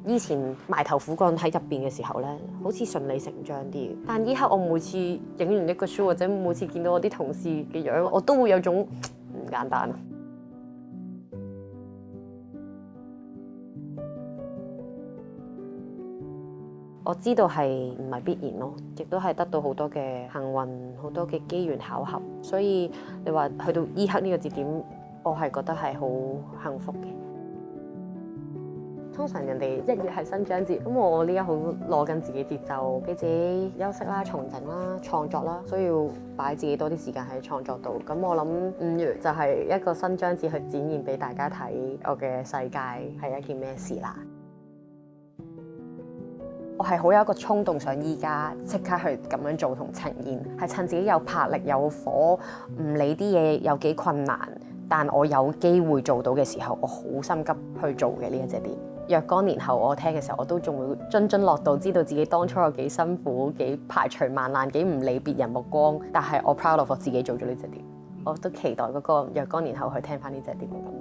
以前埋頭苦幹喺入邊嘅時候咧，好似順理成章啲。但依刻我每次影完一個 show 或者每次見到我啲同事嘅樣，我都會有種唔簡單。我知道係唔係必然咯，亦都係得到好多嘅幸運，好多嘅機緣巧合。所以你話去到依刻呢個節點，我係覺得係好幸福嘅。通常人哋1月係新章節，咁我呢家好攞緊自己節奏，俾自己休息啦、重整啦、創作啦，需要擺自己多啲時間喺創作度。咁我諗5月就係一個新章節去展現俾大家睇，我嘅世界係一件咩事啦。我係好有一個衝動，想依家即刻去咁樣做同呈現，係趁自己有魄力、有火，唔理啲嘢有幾困難，但我有機會做到嘅時候，我好心急去做嘅呢一隻碟。若干年後我聽嘅時候，我都仲會津津樂道，知道自己當初有幾辛苦、幾排除萬難、幾唔理別人目光，但係我 proud of 我自己做咗呢隻碟。我都期待嗰個若干年後去聽翻呢隻碟嘅感覺。